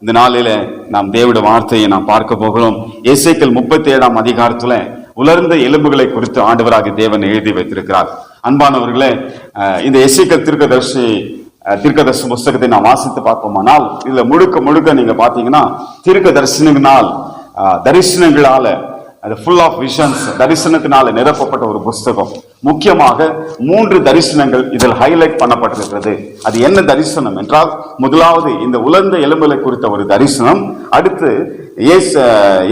இந்த நாளில நாம் தேவனுடைய வார்த்தையை நாம் பார்க்க போகிறோம். எசேக்கியேல் 37 அதிகாரத்துல உலர்ந்த எலும்புகளை குறித்து ஆண்டவராகிய தேவன் எழுதி வைத்திருக்கிறார். அன்பானவர்களே, இந்த எசேக்கியேல் தீர்க்கதரிசி புஸ்தகத்தை நாம் வாசித்து பார்ப்போமானால் இதுல முழுக்க நீங்க பாத்தீங்கன்னா தீர்க்க தரிசனங்களால அது ஃபுல் ஆஃப் விஷன்ஸ், தரிசனத்தினால நிரப்பப்பட்ட ஒரு புஸ்தகம். முக்கியமாக 3 தரிசனங்கள் இதில் ஹைலைட் பண்ணப்பட்டிருக்கிறது. அது என்ன தரிசனம் என்றால், முதலாவது இந்த உலர்ந்த எலும்புகளை குறித்த ஒரு தரிசனம். அடுத்து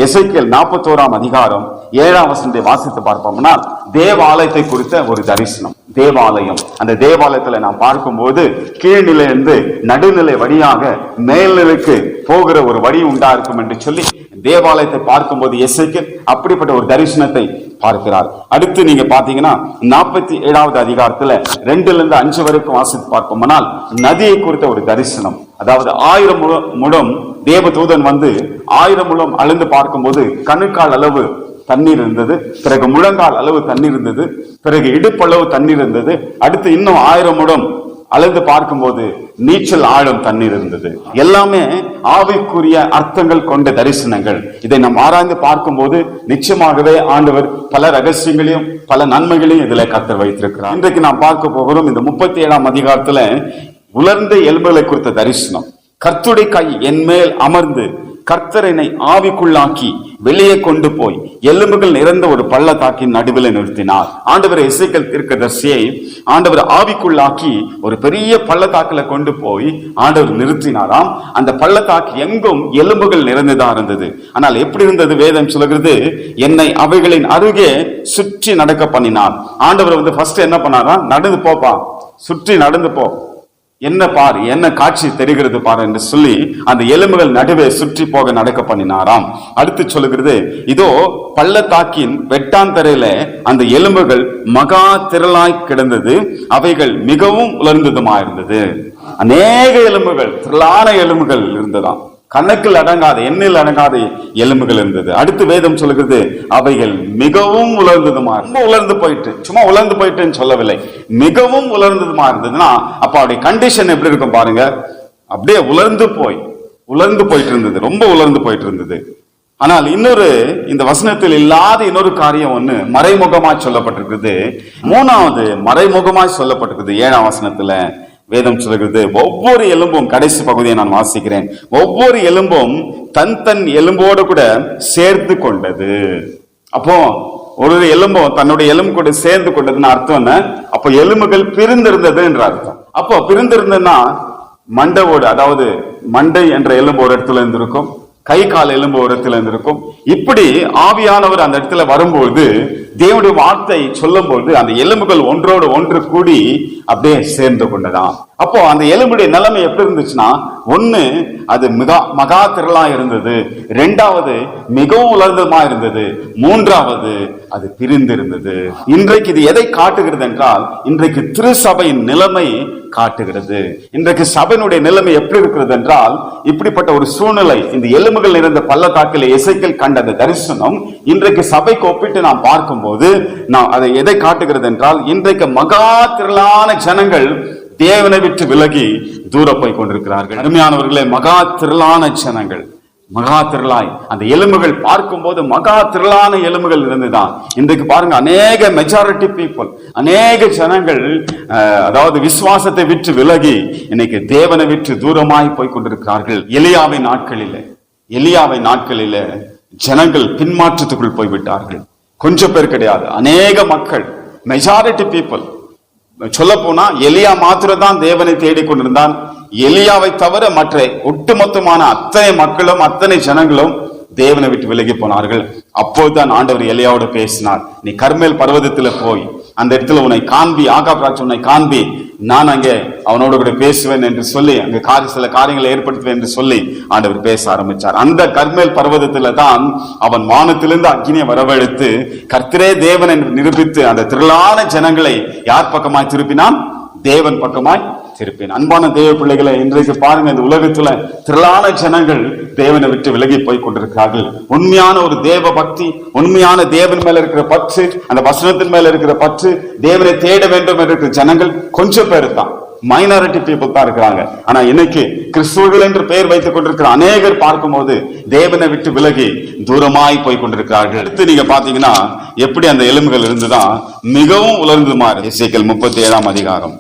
எசேக்கியேல் 41 அதிகாரம் 7ஆம் வசனத்தை வாசித்து பார்ப்போம்னா தேவாலயத்தை குறித்த ஒரு தரிசனம். தேவாலயம், அந்த தேவாலயத்துல நாம் பார்க்கும்போது கீழ்நிலையிலிருந்து நடுநிலை வழியாக மேல்நிலைக்கு போகிற ஒரு வழி உண்டா இருக்கும் என்று சொல்லி தேவாலயத்தை பார்க்கும்போது எசேக்கியேல் அப்படிப்பட்ட ஒரு தரிசனத்தை பார்க்கிறார். அடுத்து நீங்க பாத்தீங்கன்னா 47வது அதிகாரத்துல 2-5 வரைக்கும் வாசித்து பார்ப்போம்னால் நதியை குறித்த ஒரு தரிசனம். அதாவது 1000 முழம் தேவதூதன் வந்து 1000 முழம் அளந்து பார்க்கும்போது கணுக்கால் அளவு தண்ணீர் இருந்தது, பிறகு முழங்கால் அளவு தண்ணீர் இருந்தது, பிறகு இடுப்பளவு தண்ணீர் இருந்தது. அடுத்து இன்னும் 1000 முழம் அளந்து பார்க்கும்போது நீச்சல் ஆழம் தண்ணீர் இருந்தது. எல்லாமே ஆவிக்குரிய அர்த்தங்கள் கொண்ட தரிசனங்கள். இதை நாம் ஆராய்ந்து பார்க்கும்போது நிச்சயமாகவே ஆண்டவர் பல ரகசியங்களையும் பல நன்மைகளையும் இதுல கர்த்தர் வைத்திருக்கிறார். இன்றைக்கு நாம் பார்க்க போகிறோம் இந்த 37ஆம் அதிகாரத்துல உலர்ந்த எலும்புகளை குறித்த தரிசனம். கர்த்தருடைய கை என் மேல் அமர்ந்து கர்த்தர் என்னை ஆவிக்குள்ளாக்கி வெளியே கொண்டு போய் எலும்புகள் நிறைந்த ஒரு பள்ளத்தாக்கின் நடுவில் நிறுத்தினார். ஆண்டவர் எசேக்கியேல் தீர்க்கதரிசியை ஆண்டவர் ஆவிக்குள்ளாக்கி ஒரு பெரிய பள்ளத்தாக்குல கொண்டு போய் ஆண்டவர் நிறுத்தினாராம். அந்த பள்ளத்தாக்கு எங்கும் எலும்புகள் நிறைந்ததா இருந்தது. ஆனால் எப்படி இருந்தது? வேதம் சொல்கிறது, என்னை அவைகளின் அருகே சுற்றி நடக்க பண்ணினார். ஆண்டவர் வந்து ஃபர்ஸ்ட் என்ன பண்ணாரா, நடந்து போப்பா, சுற்றி நடந்து போ, என்ன பார், என்ன காட்சி தெரிகிறது பாரு என்று சொல்லி அந்த எலும்புகள் நடுவே சுற்றி போக நடக்க பண்ணினாராம். அடுத்து சொல்லுகிறது, இதோ பள்ளத்தாக்கின் வெட்டாந்தரையில அந்த எலும்புகள் மகா திரளாய் கிடந்தது, அவைகள் மிகவும் உலர்ந்ததுமாயிருந்தது. அநேக எலும்புகள், திரளான எலும்புகள் இருந்ததாம். கணக்கில் அடங்காத, எண்ணில் அடங்காத எலும்புகள் இருந்தது. அடுத்து வேதம் சொல்லுகிறது, அவைகள் மிகவும் உலர்ந்ததுமா, ரொம்ப உலர்ந்து போயிட்டு, சும்மா உலர்ந்து போயிட்டுன்னு சொல்லவில்லை, மிகவும் உலர்ந்ததுமா இருந்ததுன்னா அப்ப அவருடைய கண்டிஷன் எப்படி இருக்கும் பாருங்க. அப்படியே உலர்ந்து போயிட்டு இருந்தது, ரொம்ப உலர்ந்து போயிட்டு இருந்தது. ஆனால் இன்னொரு, இந்த வசனத்தில் இல்லாத இன்னொரு காரியம் ஒண்ணு மறைமுகமாய் சொல்லப்பட்டிருக்கிறது. 3வது மறைமுகமாய் சொல்லப்பட்டிருக்கிறது 7ஆம் வசனத்துல. வேதம் சொல்கிறது, ஒவ்வொரு எலும்பும், கடைசி பகுதியை நான் வாசிக்கிறேன், ஒவ்வொரு எலும்பும் தன் எலும்போடு கூட சேர்த்து கொண்டது. அப்போ ஒரு எலும்பும் தன்னுடைய எலும்பு கூட சேர்ந்து கொண்டதுன்னு அர்த்தம் என்ன? அப்போ எலும்புகள் பிரிந்திருந்தது என்ற அர்த்தம். அப்போ பிரிந்திருந்ததுன்னா மண்டையோடு, அதாவது மண்டை என்ற எலும்பு ஒரு இடத்துல இருந்திருக்கும், கை கால் எலும்பு ஒரு இடத்துல இருந்திருக்கும். இப்படி ஆவியானவர் அந்த இடத்துல வரும்போது, தேவனுடைய வார்த்தை சொல்லும் போது அந்த எலும்புகள் ஒன்றோடு ஒன்று கூடி அப்படியே சேர்ந்து கொண்டதாம். அப்போ அந்த எலும்புடைய நிலைமை எப்படி இருந்துச்சுன்னா, ஒண்ணு அது மகா திரளா இருந்தது, 2வது மிகவும் உலர்ந்தமா இருந்தது, 3வது அது பிரிந்திருந்தது. இன்றைக்கு இது எதை காட்டுகிறது என்றால், இன்றைக்கு திருச்சபையின் நிலைமை காட்டுகிறது. இன்றைக்கு சபையினுடைய நிலைமை எப்படி இருக்கிறது என்றால், இப்படிப்பட்ட ஒரு சூழ்நிலை. இந்த எலும்புகள் நிறைந்த பள்ளத்தாக்கில் எசேக்கியேல் கண்ட அந்த தரிசனம் இன்றைக்கு சபைக்கு ஒப்பிட்டு நாம் பார்க்கும்போது நாம் அதை எதை காட்டுகிறது என்றால், இன்றைக்கு மகா திரளான ஜனங்கள் தேவனை விட்டு விலகி தூர போய் கொண்டிருக்கிறார்கள். அருமையானவர்களே, மகா திரளான ஜனங்கள், மகா திரளாய் அந்த எலும்புகள் பார்க்கும்போது மகா திரளான எலும்புகள் இருந்துதான். இன்றைக்கு பாருங்க, அநேக மெஜாரிட்டி பீப்புள், அநேக ஜனங்கள் அதாவது விசுவாசத்தை விட்டு விலகி இன்னைக்கு தேவனை விட்டு தூரமாய் போய் கொண்டிருக்கிறார்கள். எலியாவை நாட்களில ஜனங்கள் பின்மாற்றத்துக்குள் போய்விட்டார்கள். கொஞ்சம் பேர் கிடையாது, அநேக மக்கள், மெஜாரிட்டி பீப்புள். சொல்ல போனா எலியா மாத்திரம் தான் தேவனை தேடிக்கொண்டிருந்தான். எலியாவை தவிர மற்ற ஒட்டுமொத்தமான அத்தனை மக்களும் அத்தனை ஜனங்களும் தேவனை விட்டு விலகி போனார்கள். அப்போதுதான் ஆண்டவர் எலியாவோடு பேசினார், நீ கர்மேல் பர்வதத்துல போய் அந்த இடத்துல உன்னை காண்பி, ஆகாப் ராஜா உன்னை காண்பி, நான் அங்கே அவனோடு கூட பேசுவேன் என்று சொல்லி, அங்க சில காரியங்களை ஏற்படுத்துவேன் என்று சொல்லி ஆண்டவர் பேச ஆரம்பிச்சார். அந்த கர்மேல் பர்வதத்துல தான் அவன் வானத்திலிருந்து அக்கினியை வரவழைத்து கர்த்தரே தேவன் என்று நிரூபித்து அந்த திரளான ஜனங்களை யார் பக்கமாய் திருப்பினான்? தேவன் பக்கமாய் திருப்பினான். அன்பான தேவ பிள்ளைகளை, இன்றைக்கு பாருங்க, இந்த உலகத்துல திரளான ஜனங்கள் தேவனை விட்டு விலகி போய் கொண்டிருக்கிறார்கள். உண்மையான ஒரு தேவ பக்தி, உண்மையான தேவன் மேல இருக்கிற பற்று, அந்த வசனத்தின் மேல இருக்கிற பற்று, தேவனை தேட வேண்டும் என்று இருக்கிற ஜனங்கள் கொஞ்சம் பேரு தான். மைனாரிட்டி பீப்புள் தான் இருக்கிறாங்க. ஆனா இன்னைக்கு கிறிஸ்துவர்கள் என்று பெயர் வைத்துக் கொண்டிருக்கிற அநேகர் பார்க்கும்போது தேவனை விட்டு விலகி தூரமாய் போய் கொண்டிருக்கிறார்கள். அடுத்து நீங்க பாத்தீங்கன்னா எப்படி அந்த எலும்புகள் இருந்துதான் மிகவும் உலர்ந்துமா. எசேக்கியேல் 37 அதிகாரம்,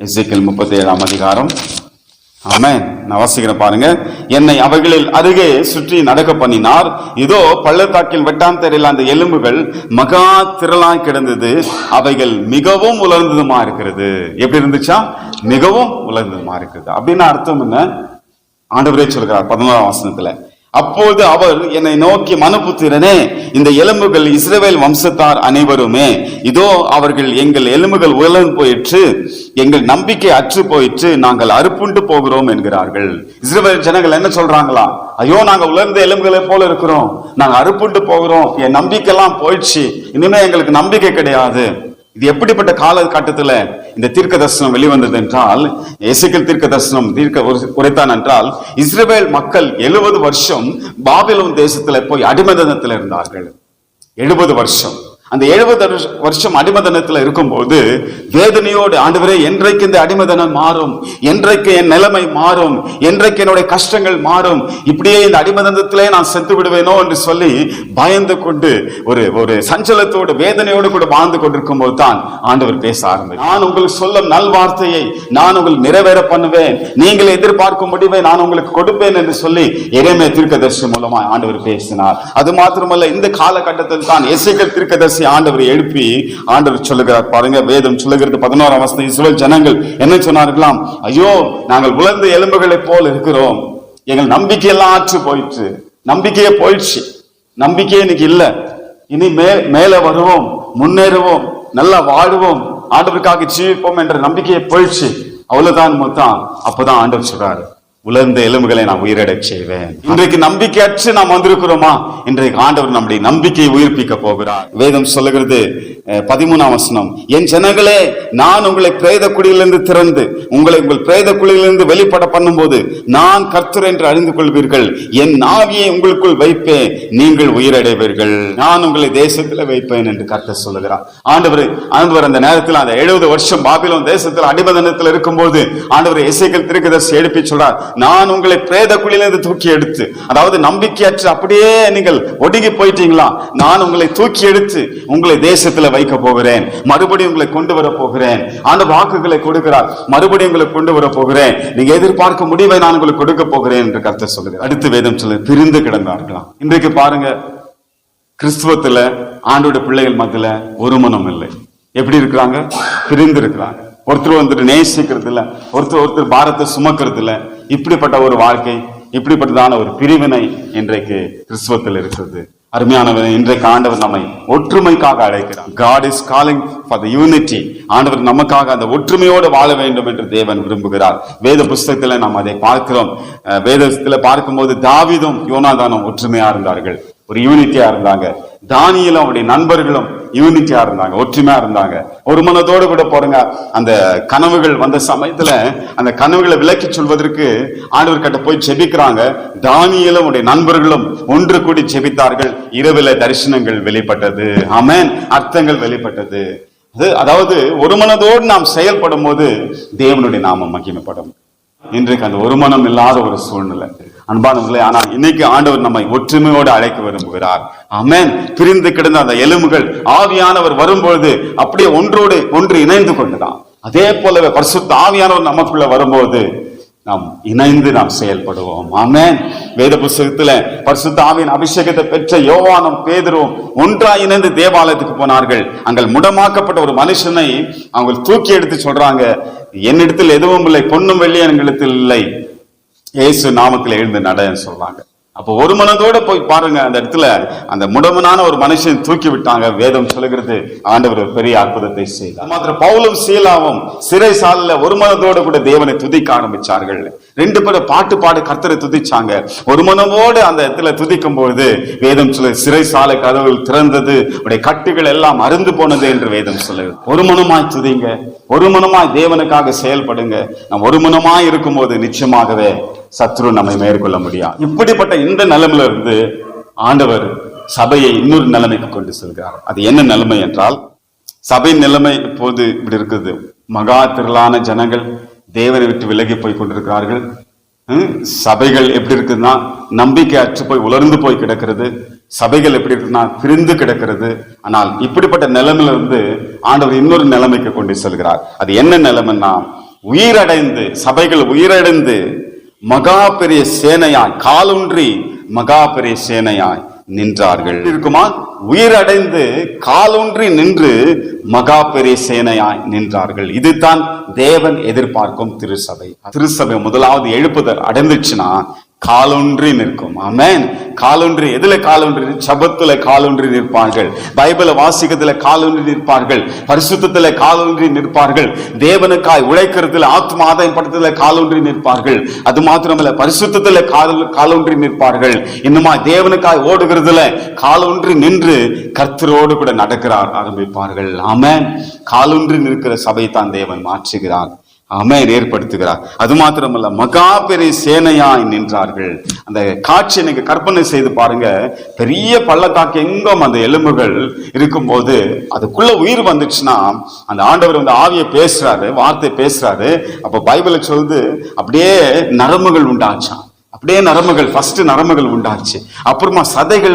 எசேக்கியேல் 37 அதிகாரம். ஆமென். நான் வாசிக்கிறேன் பாருங்க. என்னை அவைகளில் அருகே சுற்றி நடக்க பண்ணினார். இதோ பள்ளத்தாக்கில் வெட்டாந்தரையில் அந்த எலும்புகள் மகா திரளாய் கிடந்தது. அவைகள் மிகவும் உலர்ந்ததுமா இருக்கிறது. எப்படி இருந்துச்சா? மிகவும் உலர்ந்ததுமா இருக்கிறது. அப்படின்னு அர்த்தம் என்ன? ஆண்டவரே சொல்கிறார் 11ஆம் வசனத்துல, அப்போது அவர் என்னை நோக்கி, மனுபுத்திரனே, இந்த எலும்புகள் இஸ்ரவேல் வம்சத்தார் அனைவருமே. இதோ அவர்கள் எங்கள் எலும்புகள் உலர்ந்து போயிற்று, எங்கள் நம்பிக்கை அற்று போயிற்று, நாங்கள் அறுப்புண்டு போகிறோம் என்கிறார்கள். இஸ்ரவேல் ஜனங்கள் என்ன சொல்றாங்களா? ஐயோ, நாங்க உலர்ந்த எலும்புகளை போல இருக்கிறோம், நாங்க அறுப்புண்டு போகிறோம், என் நம்பிக்கை எல்லாம் போயிடுச்சு, இனிமே எங்களுக்கு நம்பிக்கை கிடையாது. இது எப்படிப்பட்ட காலகட்டத்துல இந்த தீர்க்க தரிசனம் வெளிவந்தது என்றால், எசேக்கியேல் தீர்க்க தரிசனம் உரைத்தான் என்றால், இஸ்ரவேல் மக்கள் 70 வருஷம் பாபிலோன் தேசத்துல போய் அடிமைத்தனத்துல இருந்தார்கள். 70 வருஷம். அந்த 70 வருஷம் அடிமைத்தனத்துல இருக்கும்போது வேதனையோடு, ஆண்டவரே, என்றைக்கு இந்த அடிமைத்தனம் மாறும், என்றைக்கு என் நிலைமை மாறும், என்றைக்கு என்னுடைய கஷ்டங்கள் மாறும், இப்படியே இந்த அடிமைத்தனத்திலே நான் செத்து விடுவேனோ என்று சொல்லி பயந்து கொண்டு ஒரு சஞ்சலத்தோடு வேதனையோடு கூட வாழ்ந்து கொண்டிருக்கும் போது தான் ஆண்டவர் பேச ஆரம்பித்தார். நான் உங்களுக்கு சொல்லும் நல்வார்த்தையை நான் உங்களுக்கு நிறைவேற பண்ணுவேன், நீங்கள் எதிர்பார்க்கும் முடிவை நான் உங்களுக்கு கொடுப்பேன் என்று சொல்லி எரேமியா தீர்க்கதரிசி மூலமா ஆண்டவர் பேசினார். அது மாத்திரமல்ல, இந்த காலகட்டத்தில் தான் எசேக்கியேல் தீர்க்கதரிசி ஆண்டவர் எழுப்பி ஆண்டவர் சொல்லுகிறார் பாருங்க. வேதம் சொல்லுகிறது 11ஆம் வசனம், இஸ்ரவேல் ஜனங்கள் என்ன சொன்னார்களாம்? ஐயோ, நாங்கள் உலர்ந்த எலும்புகளை போல் இருக்கிறோம், எங்கள் நம்பிக்கையெல்லாம் ஆற்று போயிற்று, நம்பிக்கையே போயிடுச்சு, நம்பிக்கையே இன்னைக்கு இல்ல, இனி மேல வருவோம், முன்னேறுவோம், நல்லா வாழுவோம், ஆண்டவருக்காக ஜீவிப்போம் என்ற நம்பிக்கையே போயிடுச்சு, அவ்வளவுதான் மொத்தம். அப்பதான் ஆண்டவர் சொல்றாரு, உலர்ந்த எலும்புகளை நான் உயிரிடச் செய்வேன். இன்றைக்கு நம்பிக்கையற்று நாம் வந்திருக்கிறோமா? இன்றைக்கு ஆண்டவர் நம்முடைய நம்பிக்கையை உயிர்ப்பிக்க போகிறார். வேதம் சொல்லுகிறது 13ஆம் வசனம், என் ஜனங்களே, நான் உங்களை பிரேத குழியிலிருந்து திறந்து உங்களை உங்கள் பிரேத குழியிலிருந்து வெளிப்பட பண்ணும்போது நான் கர்த்தர் என்று அறிந்து கொள்வீர்கள். என் ஆவியை உங்களுக்குள் வைப்பேன், நீங்கள் உயிரடைவீர்கள். நான் உங்களை தேசத்தில் வைப்பேன் என்று கர்த்தர் சொல்லுகிறார். ஆண்டவர் அந்த நேரத்தில், அந்த 70 வருஷம் பாபிலோன் தேசத்தில் அடிமைத்தனத்தில் இருக்கும்போது ஆண்டவர் எசேக்கியேல் தீர்க்கதரிசி எழுப்பி சொல்றார், நான் உங்களை பிரேத குழியிலிருந்து தூக்கி எடுத்து, அதாவது நம்பிக்கையற்று அப்படியே நீங்கள் ஒடுங்கி போயிட்டீங்களா, நான் உங்களை தூக்கி எடுத்து உங்களை தேசத்துல வைக்க போகிறேன், மறுபடியும் உங்களை கொண்டு வர போகிறேன். ஆண்டு வாக்குகளை கொடுக்கிறார், மறுபடியும் உங்களை கொண்டு வர போகிறேன், நீங்க எதிர்பார்க்க முடிவை நான் உங்களுக்கு கொடுக்க போகிறேன் என்று கர்த்தர் சொல்லுகிறார். அடுத்து வேதம் சொல்ல, பிரிந்து கிடந்தார்களாம். இன்றைக்கு பாருங்க, கிறிஸ்துவத்துல ஆண்டோட பிள்ளைகள் மத்தியில ஒரு மனம் இல்லை. எப்படி இருக்கிறாங்க? பிரிந்து இருக்கிறாங்க. ஒருத்தர் நேசிக்கிறது இல்ல, ஒருத்தர் பாரத்தை சுமக்கிறது இல்ல. இப்படிப்பட்ட ஒரு வாழ்க்கை, இப்படிப்பட்டதான ஒரு பிரிவினை இன்றைக்கு கிறிஸ்துவத்தில் இருக்கிறது. அருமையானவன், இன்றைக்கு ஆண்டவர் நம்மை ஒற்றுமைக்காக அழைக்கிறார். God is calling for the unity. ஆண்டவர் நமக்காக அந்த ஒற்றுமையோடு வாழ வேண்டும் என்று தேவன் விரும்புகிறார். வேத புஸ்தகத்துல நாம் அதை பார்க்கிறோம். வேதத்துல பார்க்கும்போது தாவீதும் யோனாதானும் ஒற்றுமையா இருந்தார்கள், ஒரு யூனிட்டியா இருந்தாங்க. தானியேலும் அவருடைய நண்பர்களும் யூனிட்டியா இருந்தாங்க, ஒற்றுமையா இருந்தாங்க, ஒரு மனதோடு கூட போறங்க. அந்த கனவுகள் வந்த சமயத்துல அந்த கனவுகளை விளக்கி சொல்வதற்கு ஆண்டவர் கிட்ட போய் ஜெபிக்கிறாங்க. தானியேலும் அவருடைய நண்பர்களும் ஒன்று கூடி ஜெபித்தார்கள். இரவில தரிசனங்கள் வெளிப்பட்டது. ஆமென். அர்த்தங்கள் வெளிப்பட்டது. அதாவது ஒரு மனதோடு நாம் செயல்படும் போது தேவனுடைய நாமம் மகிமைப்படும். இன்றைக்கு அந்த ஒரு மனம் இல்லாத ஒரு சூழ்நிலை அன்பானவர்களே. ஆனால் இன்னைக்கு ஆண்டவர் நம்மை ஒற்றுமையோடு அழைக்க விரும்புகிறார். ஆமென். பிரிந்து கிடந்த அந்த எலும்புகள் ஆவியானவர் வரும்பொழுது அப்படியே ஒன்றோடு ஒன்று இணைந்து கொண்டுதான். அதே போலவே பரிசுத்த ஆவியானவர் நமக்குள்ள வரும்போது நாம் இணைந்து நாம் செயல்படுவோம். ஆமென். வேத புஸ்தகத்துல பரிசுத்த ஆவியின் அபிஷேகத்தை பெற்ற யோவானும் பேதுருவும் ஒன்றாய் இணைந்து தேவாலயத்துக்கு போனார்கள். அங்கே முடமாக்கப்பட்ட ஒரு மனுஷனை அவங்க தூக்கி எடுத்து சொல்றாங்க, என்னிடத்தில் எதுவும் இல்லை, பொன்னும் வெள்ளி எங்களிடத்தில் இல்லை, இயேசு நாமத்தில் எழுந்து நடன்னு சொல்றாங்க. அப்போ ஒரு மனதோட போய் பாருங்க, அந்த இடத்துல அந்த முடமனான ஒரு மனுஷன் தூக்கி விட்டாங்க. வேதம் சொல்லுகிறது ஆண்டவர் ஒரு பெரிய அற்புதத்தை செய்தார். மாத்திரம் பவுலும் சீலாவும் சிறை சாலையில ஒரு மனதோடு கூட தேவனை துதிக்க ஆரம்பிச்சார்கள். 2 பேரும் பாட்டு பாடு கர்த்தரை துதிச்சாங்க. ஒரு மனதோடு அந்த இடத்துல துதிக்கும் பொழுது வேதம் சொல்ல, சிறை சாலை கதவுகள் திறந்தது, உடைய கட்டுகள் எல்லாம் அருந்து போனது என்று வேதம் சொல்லுது. ஒரு மனமாய் துதிங்க, ஒரு மனமாய் தேவனுக்காக செயல்படுங்க. நாம் ஒரு மனமாய் இருக்கும் போது நிச்சயமாகவே சத்ரு நம்மை மேற்கொள்ள முடியாது. இப்படிப்பட்ட இந்த நிலைமையில இருந்து ஆண்டவர் சபையை இன்னொரு நிலைமைக்கு கொண்டு செல்கிறார். அது என்ன நிலைமை என்றால், சபையின் நிலைமை இப்போது இப்படி இருக்குது. மகா திரளான ஜனங்கள் தேவனை விட்டு விலகி போய் கொண்டிருக்கிறார்கள். சபைகள் எப்படி இருக்குதுன்னா நம்பிக்கை அற்று போய் உலர்ந்து போய் கிடக்கிறது. சபைகள் எப்படி இருக்குன்னா பிரிந்து கிடக்கிறது. ஆனால் இப்படிப்பட்ட நிலைமையில இருந்து ஆண்டவர் இன்னொரு நிலைமைக்கு கொண்டு செல்கிறார். அது என்ன நிலைமைன்னா, உயிரடைந்து சபைகள் உயிரடைந்து மகா பெரிய சேனையாய் காலூன்றி மகா பெரிய சேனையாய் நின்றார்கள். இருக்குமா? உயிரடைந்து காலூன்றி நின்று மகா பெரிய சேனையாய் நின்றார்கள். இதுதான் தேவன் எதிர்பார்க்கும் திருசபை. திருசபை முதலாவது எழுப்புதல் அடைந்துச்சுன்னா காலொன்றி நிற்கும். ஆமென். காலொன்றி எதுல காலொன்றி? சபத்துல காலொன்றி நிற்பார்கள், பைபிள வாசிக்கத்துல காலொன்றி நிற்பார்கள், பரிசுத்தத்துல காலொன்றி நிற்பார்கள், தேவனுக்காய் உழைக்கிறதுல ஆத்ம ஆதாயம் படுத்துதல காலொன்றி நிற்பார்கள். அது மாத்திரமல்ல, பரிசுத்தத்துல காலொன்றி நிற்பார்கள். இன்னுமா தேவனுக்காய் ஓடுகிறதுல காலொன்றி நின்று கர்த்தரோடு கூட நடக்கிறார் ஆரம்பிப்பார்கள். ஆமென். காலொன்றி நிற்கிற சபை தான் தேவன் மாற்றுகிறார். ஆமென், ஏற்படுத்துகிறார். அது மாத்திரமல்ல, மகா பெரிய சேனையாய் நின்றார்கள். அந்த காட்சியை நீங்க கற்பனை செய்து பாருங்க. பெரிய பள்ளத்தாக்கு எங்கும் அந்த எலும்புகள் இருக்கும்போது அதுக்குள்ள உயிர் வந்துச்சுன்னா அந்த ஆண்டவர் வந்து ஆவியை பேசுறாரு, வார்த்தை பேசுறாரு. அப்ப பைபிள சொல்லுது அப்படியே நரம்புகள் உண்டாச்சான். அப்படியே நரம்புகள், ஃபர்ஸ்ட் நரம்புகள் உண்டாச்சு. அப்புறமா சதைகள்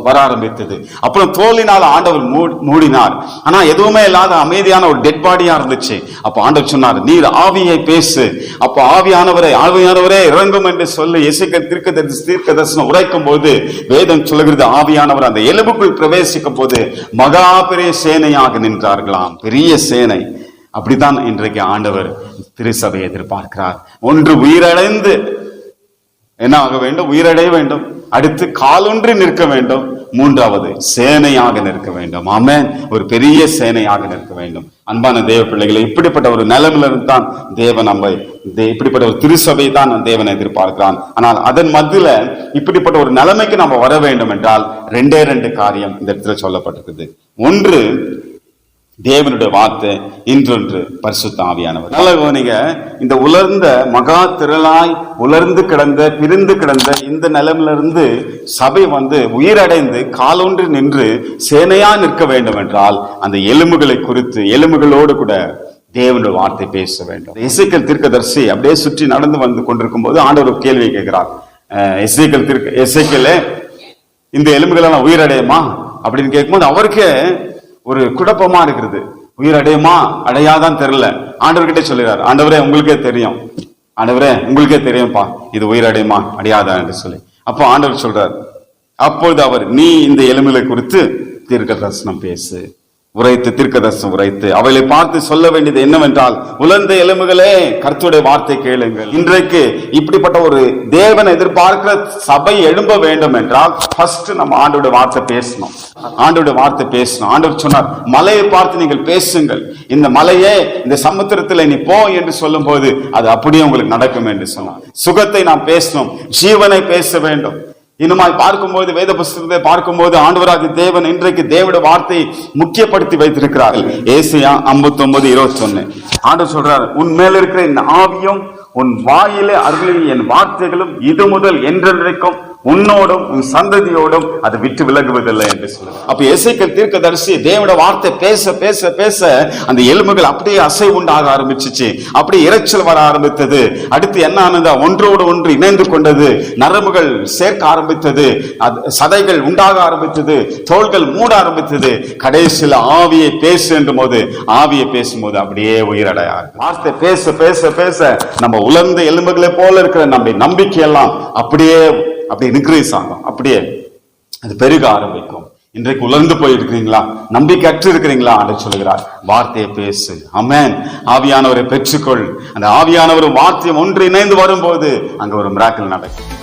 வர ஆரம்பித்தது. அப்புறம் தோலினால் ஆண்டவர் மூடினார். ஆனா எதுவுமே இல்லாத அமைதியான ஒரு டெட் பாடியா இருந்துச்சு. அப்ப ஆண்டவர் சொன்னார், நீர் ஆவியை பேசு. அப்ப ஆவியானவரே இறங்கும் என்று சொல்லி எசேக்கியேல் தீர்க்க தரிசனம் உரைக்கும் போது வேதம் சொல்லுகிறது, ஆவியானவர் அந்த எலும்புக்குள் பிரவேசிக்கும் போது மகா பெரிய சேனையாக நின்றார்களாம். பெரிய சேனை. அப்படித்தான் இன்றைக்கு ஆண்டவர் திருசபையை எதிர்பார்க்கிறார். ஒன்று உயிரடைந்து என்ன ஆக வேண்டும்? உயிரடைய வேண்டும். அடுத்து காலொன்றி நிற்க வேண்டும். மூன்றாவது சேனையாக நிற்க வேண்டும். ஆமென். ஒரு பெரிய சேனையாக நிற்க வேண்டும். அன்பான தேவ பிள்ளைகளை, இப்படிப்பட்ட ஒரு நிலைமையிலிருந்து தான் தேவன் நம்ம இப்படிப்பட்ட ஒரு திருசபை தான் தேவனை எதிர்பார்க்கிறான். ஆனால் அதன் மத்தியில இப்படிப்பட்ட ஒரு நிலைமைக்கு நம்ம வர வேண்டும் என்றால் ரெண்டு காரியம் இந்த இடத்துல சொல்லப்பட்டிருக்குது. ஒன்று தேவனுடைய வார்த்தை, இன்றொன்று பரிசுத்த ஆவியானவர். நல்ல கவனிங்க. இந்த உலர்ந்த மகா திரளாய் உலர்ந்து கிடந்த பிரிந்து கிடந்த இந்த நிலைமையிலிருந்து சபை வந்து உயிரடைந்து காலொன்றி நின்று சேனையா நிற்க வேண்டும் என்றால் அந்த எலும்புகளை குறித்து எலும்புகளோடு கூட தேவனுடைய வார்த்தை பேச வேண்டும். எசேக்கியேல் தீர்க்கதரிசி அப்படியே சுற்றி நடந்து வந்து கொண்டிருக்கும் போது ஆண்டவர் ஒரு கேள்வி கேட்கிறார். எசேக்கியேலே, இந்த எலும்புகள் எல்லாம் உயிரடையுமா அப்படின்னு கேட்கும்போது அவருக்கே ஒரு குழப்பமா இருக்கிறது. உயிரடையுமா அடையாதான் தெரியல. ஆண்டவர்கிட்ட சொல்லுறாரு, ஆண்டவரே உங்களுக்கே தெரியும், ஆண்டவரே உங்களுக்கே தெரியும்பா இது உயிரடையுமா அடையாதா என்று சொல்லி. அப்போ ஆண்டவர் சொல்றார், அப்பொழுது அவர், நீ இந்த எலும்புகளை குறித்து தீர்க்க தரிசனம் பேசு. உரைத்து தீர்க்க தரிசனம் உரைத்து அவளை பார்த்து சொல்ல வேண்டியது என்னவென்றால், உலர்ந்த எலும்புகளே கர்த்தருடைய வார்த்தை கேளுங்கள். இன்றைக்கு இப்படிப்பட்ட ஒரு தேவனை எதிர்பார்க்கிற சபை எழும்ப வேண்டும் என்றால் ஃபர்ஸ்ட் நம்ம ஆண்டோட வார்த்தை பேசணும். ஆண்டோட வார்த்தை பேசணும். ஆண்டவர் சொன்னார், மலையை பார்த்து நீங்கள் பேசுங்கள். இந்த மலையே இந்த சமுத்திரத்துல நீ போ என்று சொல்லும் போது அது அப்படியே உங்களுக்கு நடக்கும் என்று சொன்னார். சுகத்தை நாம் பேசணும், ஜீவனை பேச வேண்டும். இன்னுமாய் பார்க்கும்போது வேத புஸ்தகத்தை பார்க்கும்போது ஆண்டவராகிய தேவன் இன்றைக்கு தேவனுடைய வார்த்தையை முக்கியப்படுத்தி வைத்திருக்கிறார்கள். ஏசாயா 59:21 ஆண்டவர் சொல்றார், உன் மேல இருக்கிற இந்த ஆவியும் உன் வாயிலே அருளிய என் வார்த்தைகளும் இது முதல் என்றென்றைக்கும் உன்னோடும் உன் சந்ததியோடும் அது விட்டு விலகுவதில்லை என்று சொல்லுவார். அப்ப எசேக்கியேல் தீர்க்கதரிசி தேவனுடைய வார்த்தை பேச பேச பேச அந்த எலும்புகள் அப்படியே அசை உண்டாக ஆரம்பிச்சிச்சு. அப்படியே இரைச்சல் வர ஆரம்பித்தது. அடுத்து என்ன ஆனதா, ஒன்றோடு ஒன்று இணைந்து கொண்டது. நரம்புகள் சேர்க்க ஆரம்பித்தது, சதைகள் உண்டாக ஆரம்பித்தது, தோள்கள் மூட ஆரம்பித்தது. கடைசியில் ஆவியை பேசு என்றும் போது ஆவியை பேசும்போது அப்படியே உயிரடையார். வார்த்தை பேச பேச பேச நம்ம உலர்ந்த எலும்புகளை போல இருக்கிற நம்முடைய நம்பிக்கை எல்லாம் அப்படியே இன்க்ரீஸ் ஆகும். அப்படியே அது பெருக ஆரம்பிக்கும். இன்றைக்கு உலர்ந்து போயிருக்கிறீங்களா? நம்பிக்கை அற்று இருக்கிறீங்களா? ஆண்டவர் சொல்கிறார், வார்த்தையை பேசு. ஆமென். ஆவியானவரை பெற்றுக்கொள். அந்த ஆவியானவர் வார்த்தையும் ஒன்று இணைந்து வரும்போது அங்க ஒரு மிராக்கிள் நடக்கும்.